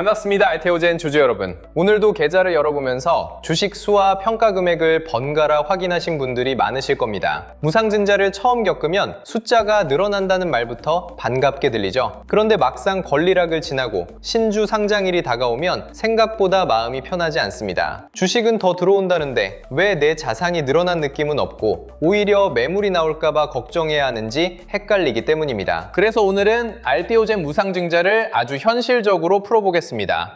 반갑습니다. 알테오젠 주주 여러분. 오늘도 계좌를 열어보면서 주식 수와 평가 금액을 번갈아 확인하신 분들이 많으실 겁니다. 무상증자를 처음 겪으면 숫자가 늘어난다는 말부터 반갑게 들리죠. 그런데 막상 권리락을 지나고 신주 상장일이 다가오면 생각보다 마음이 편하지 않습니다. 주식은 더 들어온다는데 왜 내 자산이 늘어난 느낌은 없고 오히려 매물이 나올까봐 걱정해야 하는지 헷갈리기 때문입니다. 그래서 오늘은 알테오젠 무상증자를 아주 현실적으로 풀어보겠습니다.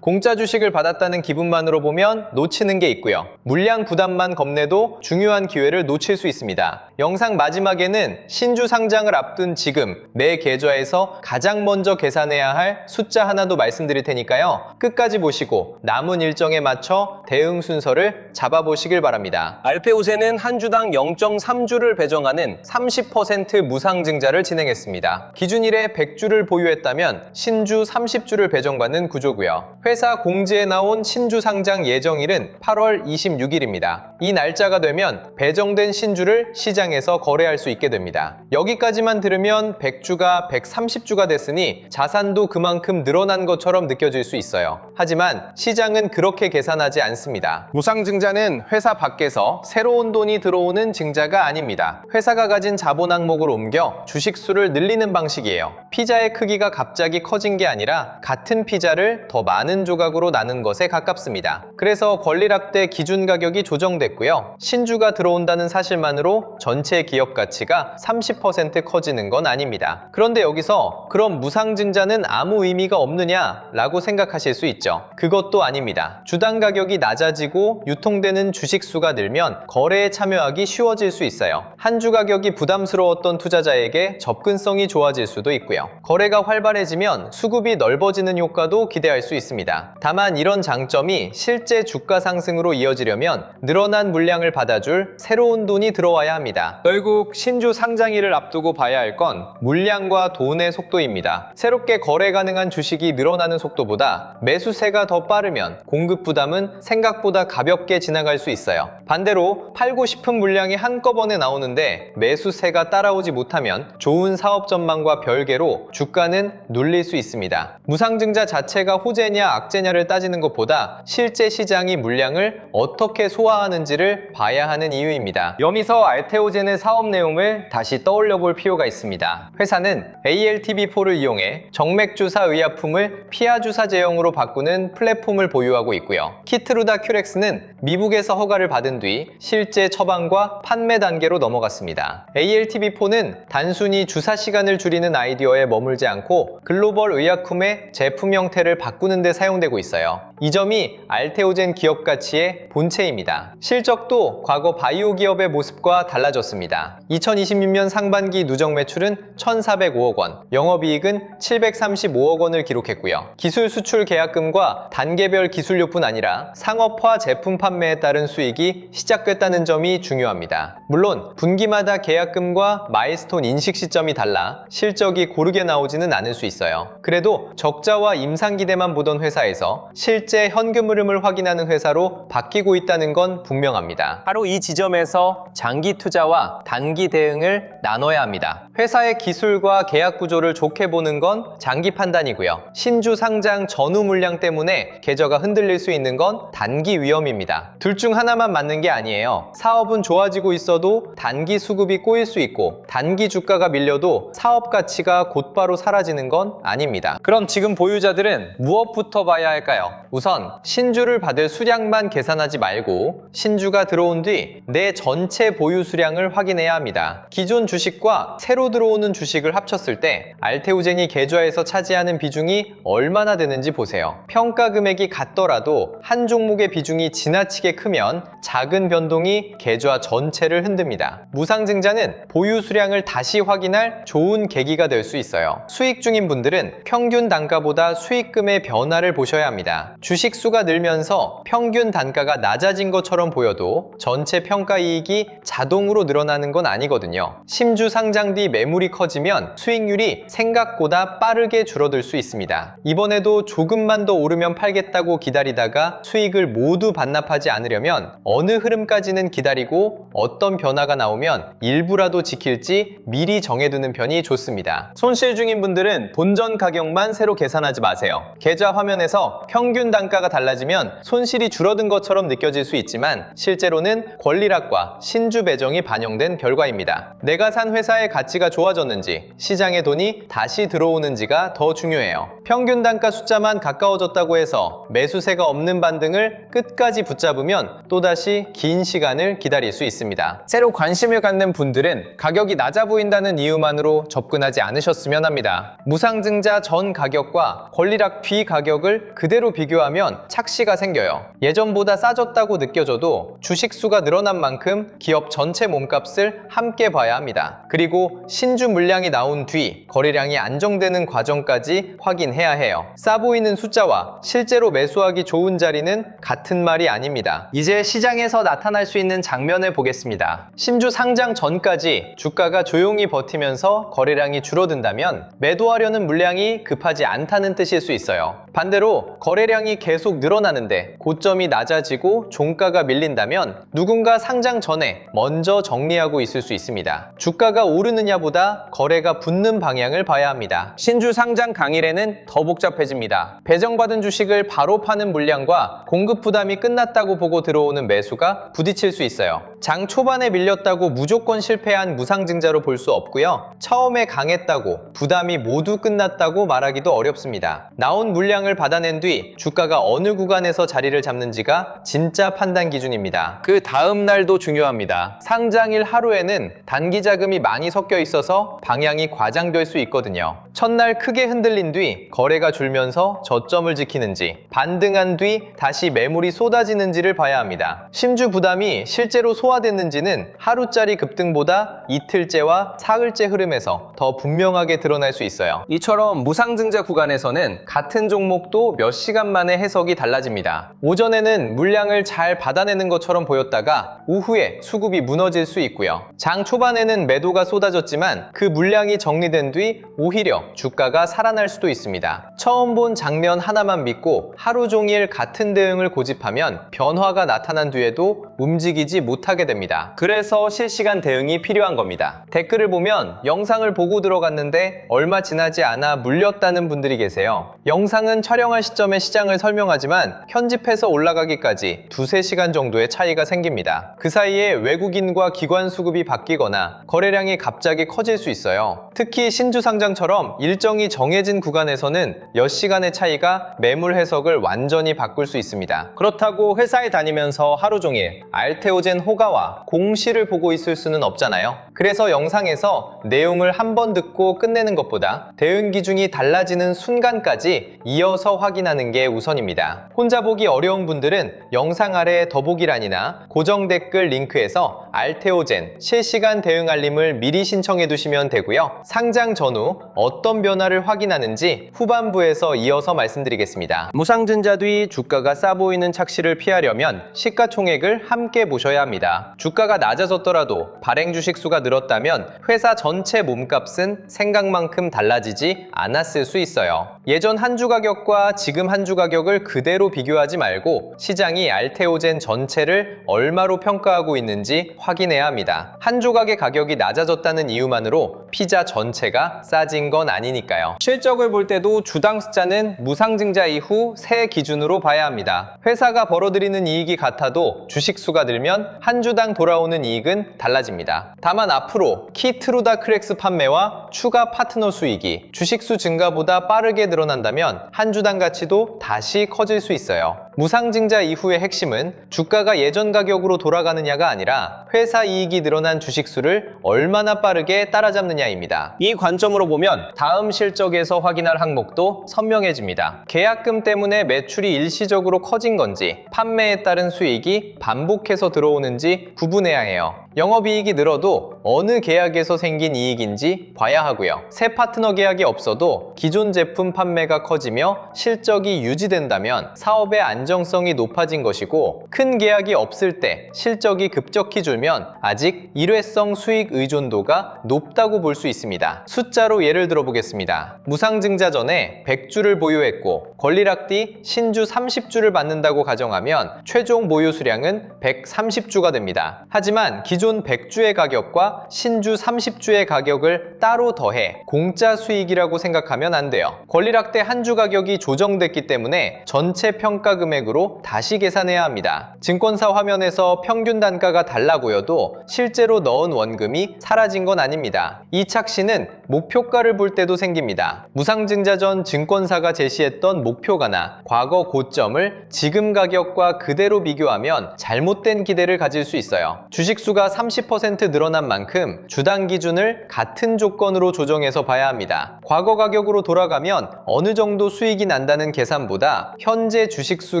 공짜 주식을 받았다는 기분만으로 보면 놓치는 게 있고요. 물량 부담만 겁내도 중요한 기회를 놓칠 수 있습니다. 영상 마지막에는 신주 상장을 앞둔 지금 내 계좌에서 가장 먼저 계산해야 할 숫자 하나도 말씀드릴 테니까요. 끝까지 보시고 남은 일정에 맞춰 대응 순서를 잡아보시길 바랍니다. 알테오젠은 한 주당 0.3주를 배정하는 30% 무상증자를 진행했습니다. 기준일에 100주를 보유했다면 신주 30주를 배정받는 구조고요. 회사 공지에 나온 신주 상장 예정일은 8월 26일입니다. 이 날짜가 되면 배정된 신주를 시장에서 거래할 수 있게 됩니다. 여기까지만 들으면 100주가 130주가 됐으니 자산도 그만큼 늘어난 것처럼 느껴질 수 있어요. 하지만 시장은 그렇게 계산하지 않습니다. 무상증자는 회사 밖에서 새로운 돈이 들어오는 증자가 아닙니다. 회사가 가진 자본 항목을 옮겨 주식수를 늘리는 방식이에요. 피자의 크기가 갑자기 커진 게 아니라 같은 피자를 더 많은 조각으로 나눈 것에 가깝습니다. 그래서 권리락 때 기준 가격이 조정됐고요. 신주가 들어온다는 사실만으로 전체 기업 가치가 30% 커지는 건 아닙니다. 그런데 여기서 그럼 무상증자는 아무 의미가 없느냐 라고 생각하실 수 있죠. 그것도 아닙니다. 주당 가격이 낮아지고 유통되는 주식 수가 늘면 거래에 참여하기 쉬워질 수 있어요. 한 주 가격이 부담스러웠던 투자자에게 접근성이 좋아질 수도 있고요. 거래가 활발해지면 수급이 넓어지는 효과도 기대할 수 있습니다. 다만 이런 장점이 실제 주가 상승으로 이어지려면 늘어난 물량을 받아줄 새로운 돈이 들어와야 합니다. 결국 신주 상장일을 앞두고 봐야 할 건 물량과 돈의 속도입니다. 새롭게 거래 가능한 주식이 늘어나는 속도보다 매수세가 더 빠르면 공급 부담은 생각보다 가볍게 지나갈 수 있어요. 반대로 팔고 싶은 물량이 한꺼번에 나오는데 매수세가 따라오지 못하면 좋은 사업 전망과 별개로 주가는 눌릴 수 있습니다. 무상증자 자체가 호재냐 악재냐를 따지는 것보다 실제 시장이 물량을 어떻게 소화하는지를 봐야 하는 이유입니다. 여기서 알테오젠의 사업 내용을 다시 떠올려 볼 필요가 있습니다. 회사는 ALTV4를 이용해 정맥주사 의약품을 피하주사 제형으로 바꾸는 플랫폼을 보유하고 있고요. 키트루다 큐렉스는 미국에서 허가를 받은 뒤 실제 처방과 판매 단계로 넘어갔습니다. ALTV4는 단순히 주사 시간을 줄이는 아이디어에 머물지 않고 글로벌 의약품의 제품 형태를 바꾸는 데 사용되고 있어요. 이 점이 알테오젠 기업 가치의 본체입니다. 실적도 과거 바이오 기업의 모습과 달라졌습니다. 2026년 상반기 누적 매출은 1,405억 원, 영업이익은 735억 원을 기록했고요. 기술 수출 계약금과 단계별 기술료뿐 아니라 상업화 제품 판매에 따른 수익이 시작됐다는 점이 중요합니다. 물론 분기마다 계약금과 마일스톤 인식 시점이 달라 실적이 고르게 나오지는 않을 수 있어요. 그래도 적자와 임상기대만 보던 회사에서 실제 현금 흐름을 확인하는 회사로 바뀌고 있다는 건 분명합니다. 바로 이 지점에서 장기 투자와 단기 대응을 나눠야 합니다. 회사의 기술과 계약 구조를 좋게 보는 건 장기 판단이고요. 신주 상장 전후 물량 때문에 계좌가 흔들릴 수 있는 건 단기 위험입니다. 둘 중 하나만 맞는 게 아니에요. 사업은 좋아지고 있어도 단기 수급이 꼬일 수 있고 단기 주가가 밀려도 사업 가치가 곧바로 사라지는 건 아닙니다. 그럼 지금 보유자들은 무엇부터 봐야 할까요? 우선 신주를 받을 수량만 계산하지 말고 신주가 들어온 뒤 내 전체 보유 수량을 확인해야 합니다. 기존 주식과 새로 들어오는 주식을 합쳤을 때 알테오젠이 계좌에서 차지하는 비중이 얼마나 되는지 보세요. 평가 금액이 같더라도 한 종목의 비중이 지나치게 크면 작은 변동이 계좌 전체를 흔듭니다. 무상증자는 보유 수량을 다시 확인할 좋은 계기가 될 수 있어요. 수익 중인 분들은 평균 단가보다 수익금의 변화를 보셔야 합니다. 주식수가 늘면서 평균 단가가 낮아진 것처럼 보여도 전체 평가 이익이 자동으로 늘어나는 건 아니거든요. 심주 상장 뒤 매물이 커지면 수익률이 생각보다 빠르게 줄어들 수 있습니다. 이번에도 조금만 더 오르면 팔겠다고 기다리다가 수익을 모두 반납하지 않으려면 어느 흐름까지는 기다리고 어떤 변화가 나오면 일부라도 지킬지 미리 정해두는 편이 좋습니다. 손실 중인 분들은 본전 가격만 새로 계산하지 마세요. 계좌 화면에서 평균 단가가 달라지면 손실이 줄어든 것처럼 느껴질 수 있지만 실제로는 권리락과 신주 배정이 반영된 결과입니다. 내가 산 회사의 가치가 좋아졌는지 시장의 돈이 다시 들어오는지가 더 중요해요. 평균 단가 숫자만 가까워졌다고 해서 매수세가 없는 반등을 끝까지 붙잡으면 또다시 긴 시간을 기다릴 수 있습니다. 새로 관심을 갖는 분들은 가격이 낮아 보인다는 이유만으로 접근하지 않으셨으면 합니다. 무상증자 전 가격과 권리락 뒤 가격을 그대로 비교하면 착시가 생겨요. 예전보다 싸졌다고 느껴져도 주식수가 늘어난 만큼 기업 전체 몸값을 함께 봐야 합니다. 그리고 신주 물량이 나온 뒤 거래량이 안정되는 과정까지 확인해야 해요. 싸 보이는 숫자와 실제로 매수하기 좋은 자리는 같은 말이 아닙니다. 이제 시장에서 나타날 수 있는 장면을 보겠습니다. 신주 상장 전까지 주가가 조용히 버티면서 거래량이 줄어든다면 매도하려는 물량이 급하지 않다는 뜻일 수 있어요. 반대로 거래량이 계속 늘어나는데 고점이 낮아지고 종가가 밀린다면 누군가 상장 전에 먼저 정리하고 있을 수 있습니다. 주가가 오르느냐보다 거래가 붙는 방향을 봐야 합니다. 신주 상장 당일에는 더 복잡해집니다. 배정받은 주식을 바로 파는 물량과 공급 부담이 끝났다고 보고 들어오는 매수가 부딪힐 수 있어요. 장 초반에 밀렸다고 무조건 실패한 무상증자로 볼 수 없고요. 처음에 강했다고 부담이 모두 끝났다고 말하기도 어렵습니다. 나온 물량을 받아낸 뒤 주가가 어느 구간에서 자리를 잡는지가 진짜 판단 기준입니다. 그 다음 날도 중요합니다. 상장일 하루에는 단기 자금이 많이 섞여 있어서 방향이 과장될 수 있거든요. 첫날 크게 흔들린 뒤 거래가 줄면서 저점을 지키는지, 반등한 뒤 다시 매물이 쏟아지는지를 봐야 합니다. 심주 부담이 실제로 소화됐는지는 하루짜리 급등보다 이틀째와 사흘째 흐름에서 더 분명하게 드러날 수 있어요. 이처럼 무상증자 구간에서는 같은 종목도 몇 시간 만에 해석이 달라집니다. 오전에는 물량을 잘 받아내는 것처럼 보였다가 오후에 수급이 무너질 수 있고요. 장 초반에는 매도가 쏟아졌지만 그 물량이 정리된 뒤 오히려 주가가 살아날 수도 있습니다. 처음 본 장면 하나만 믿고 하루 종일 같은 대응을 고집하면 변화가 나타난 뒤에도 움직이지 못하게 됩니다. 그래서 실시간 대응이 필요한 겁니다. 댓글을 보면 영상을 보고 들어갔는데 얼마 지나지 않아 물렸다는 분들이 계세요. 영상은 촬영할 시점에 시장을 설명하지만 편집해서 올라가기까지 두세 시간 정도의 차이가 생깁니다. 그 사이에 외국인과 기관 수급이 바뀌거나 거래량이 갑자기 커질 수 있어요. 특히 신주상장처럼 일정이 정해진 구간에서는 몇 시간의 차이가 매물 해석을 완전히 바꿀 수 있습니다. 그렇다고 회사에 다니면서 하루 종일 알테오젠 호가와 공시를 보고 있을 수는 없잖아요. 그래서 영상에서 내용을 한 번 듣고 끝내는 것보다 대응 기준이 달라지는 순간까지 이어서 확인하는 게 우선입니다. 혼자 보기 어려운 분들은 영상 아래 더보기란이나 고정 댓글 링크에서 알테오젠 실시간 대응 알림을 미리 신청해 두시면 되고요. 상장 전후 어떤 변화를 확인하는지 후반부에서 이어서 말씀드리겠습니다. 무상증자 뒤 주가가 싸 보이는 착시를 피하려면 시가총액을 함께 보셔야 합니다. 주가가 낮아졌더라도 발행 주식 수가 늘었다면 회사 전체 몸값은 생각만큼 달라지지 않았을 수 있어요. 예전 한 주 가격과 지금 한 주 가격을 그대로 비교하지 말고 시장이 알테오젠 전체를 얼마로 평가하고 있는지 확인해야 합니다. 한 조각의 가격이 낮아졌다는 이유만으로 피자 전체가 싸진 건 아니니까요. 실적을 볼 때도 주당 숫자는 무상증자 이후 새 기준으로 봐야 합니다. 회사가 벌어들이는 이익이 같아도 주식 수가 늘면 한 주당 돌아오는 이익은 달라집니다. 다만 앞으로 키트루다 크랙스 판매와 추가 파트너 수익이 주식수 증가보다 빠르게 늘어난다면 한 주당 가치도 다시 커질 수 있어요. 무상증자 이후의 핵심은 주가가 예전 가격으로 돌아가느냐가 아니라 회사 이익이 늘어난 주식수를 얼마나 빠르게 따라잡느냐입니다. 이 관점으로 보면 다음 실적에서 확인할 항목도 선명해집니다. 계약금 때문에 매출이 일시적으로 커진 건지 판매에 따른 수익이 반복해서 들어오는지 구분해야 해요. 영업이익이 늘어도 어느 계약에서 생긴 이익인지 봐야 하고요. 새 파트너 계약이 없어도 기존 제품 판매가 커지며 실적이 유지된다면 사업의 안정성이 높아진 것이고, 큰 계약이 없을 때 실적이 급격히 줄면 아직 일회성 수익 의존도가 높다고 볼 수 있습니다. 숫자로 예를 들어 보겠습니다. 무상증자전에 100주를 보유했고 권리락 뒤 신주 30주를 받는다고 가정하면 최종 보유 수량은 130주가 됩니다. 하지만 기존 100주의 가격과 신주 30주의 가격을 따로 더해 공짜 수익이라고 생각하면 안 돼요. 권리락 때 한 주 가격이 조정됐기 때문에 전체 평가 금액으로 다시 계산해야 합니다. 증권사 화면에서 평균 단가가 달라 보여도 실제로 넣은 원금이 사라진 건 아닙니다. 이 착시는 목표가를 볼 때도 생깁니다. 무상증자전 증권사가 제시했던 목표가나 과거 고점을 지금 가격과 그대로 비교하면 잘못된 기대를 가질 수 있어요. 주식수가 30% 늘어난 만큼 주당 기준을 같은 조건으로 조정해서 봐야 합니다. 과거 가격으로 돌아가면 어느 정도 수익이 난다는 계산보다 현재 주식수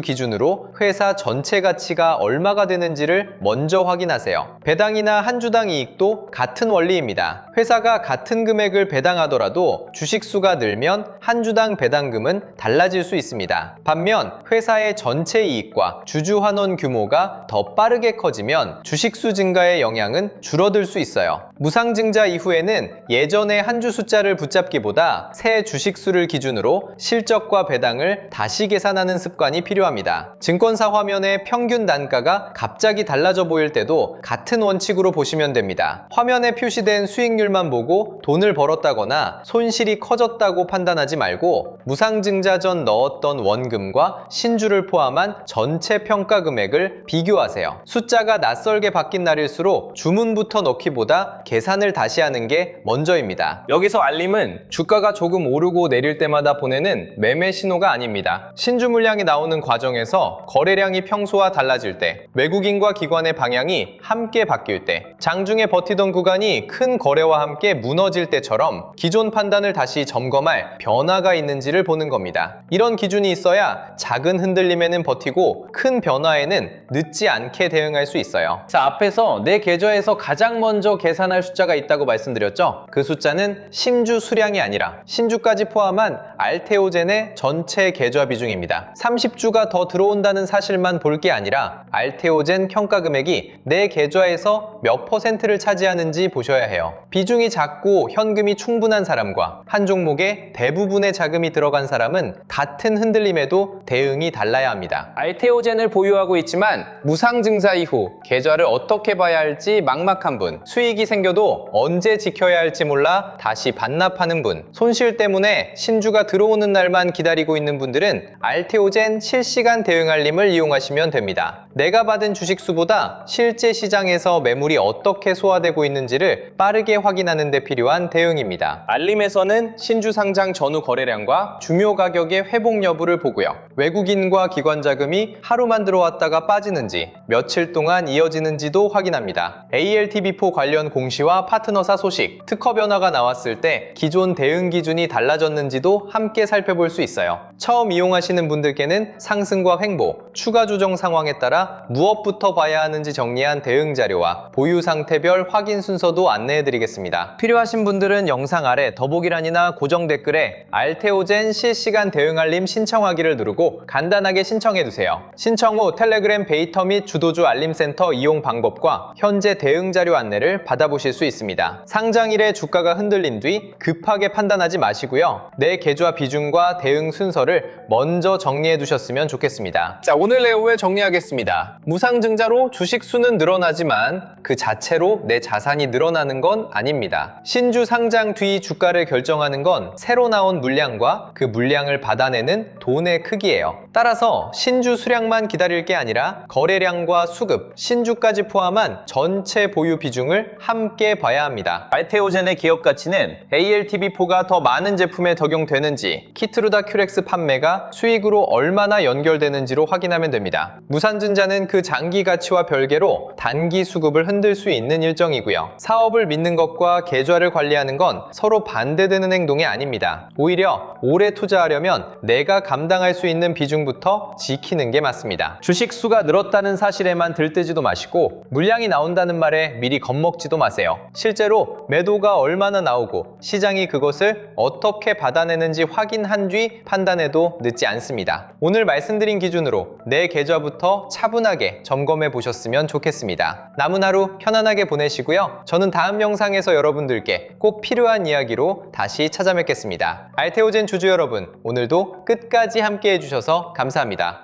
기준으로 회사 전체 가치가 얼마가 되는지를 먼저 확인하세요. 배당이나 한 주당 이익도 같은 원리입니다. 회사가 같은 금액을 배당하더라도 주식수가 늘면 한 주당 배당금은 달라질 수 있습니다. 반면 회사의 전체 이익과 주주 환원 규모가 더 빠르게 커지면 주식수 증가의 영향은 줄어들 수 있어요. 무상증자 이후에는 예전의 한 주 숫자를 붙잡기보다 새 주식수를 기준으로 실적과 배당을 다시 계산하는 습관이 필요합니다. 증권사 화면의 평균 단가가 갑자기 달라져 보일 때도 같은 원칙으로 보시면 됩니다. 화면에 표시된 수익률만 보고 돈을 벌었다거나 손실이 커졌다고 판단하지 말고 무상증자전 넣었던 원금과 신주를 포함한 전체 평가 금액을 비교하세요. 숫자가 낯설게 바뀐 날일수록 주문부터 넣기보다 계산을 다시 하는 게 먼저입니다. 여기서 알림은 주가가 조금 오르고 내릴 때마다 보내는 매매 신호가 아닙니다. 신주 물량이 나오는 과정에서 거래량이 평소와 달라질 때, 외국인과 기관의 방향이 함께 바뀔 때, 장중에 버티던 구간이 큰 거래와 함께 무너질 때처럼 기존 판단을 다시 점검할 변화가 있는지를 보는 겁니다. 이런 기준이 있어야 작은 흔들림에는 버티고 큰 변화에는 늦지 않게 대응할 수 있어요. 자, 앞에서 내 계좌에서 가장 먼저 계산할 숫자가 있다고 말씀드렸죠? 그 숫자는 신주 수량이 아니라 신주까지 포함한 알테오젠의 전체 계좌 비중입니다. 30주가 더 들어온다는 사실만 볼 게 아니라 알테오젠 평가 금액이 내 계좌에서 몇 %를 차지하는지 보셔야 해요. 비중이 작고 현금이 충분한 사람과 한 종목에 대부분의 자금이 들어간 사람은 같은 흔들림에도 대응이 달라야 합니다. 알테오젠을 보유하고 있지만 무상증자 이후 계좌를 어떻게 봐야 할지 막막한 분, 수익이 생겨도 언제 지켜야 할지 몰라 다시 반납하는 분, 손실 때문에 신주가 들어오는 날만 기다리고 있는 분들은 알테오젠 실시간 대응 알림을 이용하시면 됩니다. 내가 받은 주식수보다 실제 시장에서 매물이 어떻게 소화되고 있는지를 빠르게 확인하는 데 필요한 대응입니다. 알림에서는 신주 상장 전후 거래량과 중요 가격의 회복 여부를 보고요. 외국인과 기관 자금이 하루만 들어왔다가 빠지는지, 며칠 동안 이어지는지도 확인합니다. ALTB4 관련 공시와 파트너사 소식, 특허 변화가 나왔을 때 기존 대응 기준이 달라졌는지도 함께 살펴볼 수 있어요. 처음 이용하시는 분들께는 상승과 횡보, 추가 조정 상황에 따라 무엇부터 봐야 하는지 정리한 대응 자료와 보유 상태별 확인 순서도 안내해드리겠습니다. 필요하신 분들은 영상 아래 더보기란이나 고정 댓글에 알테오젠 실시간 대응 알림 신청하기를 누르고 간단하게 신청해두세요. 신청 후 텔레그램 베이터 및 주도주 알림센터 이용 방법과 현재 대응 자료 안내를 받아보실 수 있습니다. 상장일에 주가가 흔들린 뒤 급하게 판단하지 마시고요. 내 계좌 비중과 대응 순서를 먼저 정리해 두셨으면 좋겠습니다. 자, 오늘 내용을 정리하겠습니다. 무상증자로 주식 수는 늘어나지만 그 자체로 내 자산이 늘어나는 건 아닙니다. 신주 상장 뒤 주가를 결정하는 건 새로 나온 물량과 그 물량을 받아내는 돈의 크기예요. 따라서 신주 수량만 기다릴 게 아니라 거래량과 수급, 신주까지 포함한 전체 보유 비중을 함께 봐야 합니다. 알테오젠의 기업 가치는 ALTB4가 더 많은 제품에 적용되는지, 키트루다 큐렉스 판매가 수익으로 얼마나 연결되는지로 확인하면 됩니다. 무상증자 투자는 그 장기 가치와 별개로 단기 수급을 흔들 수 있는 일정이고요. 사업을 믿는 것과 계좌를 관리하는 건 서로 반대되는 행동이 아닙니다. 오히려 오래 투자하려면 내가 감당할 수 있는 비중부터 지키는 게 맞습니다. 주식 수가 늘었다는 사실에만 들뜨지도 마시고 물량이 나온다는 말에 미리 겁먹지도 마세요. 실제로 매도가 얼마나 나오고 시장이 그것을 어떻게 받아내는지 확인한 뒤 판단해도 늦지 않습니다. 오늘 말씀드린 기준으로 내 계좌부터 차분하게 점검해 보셨으면 좋겠습니다. 남은 하루 편안하게 보내시고요. 저는 다음 영상에서 여러분들께 꼭 필요한 이야기로 다시 찾아뵙겠습니다. 알테오젠 주주 여러분, 오늘도 끝까지 함께 해주셔서 감사합니다.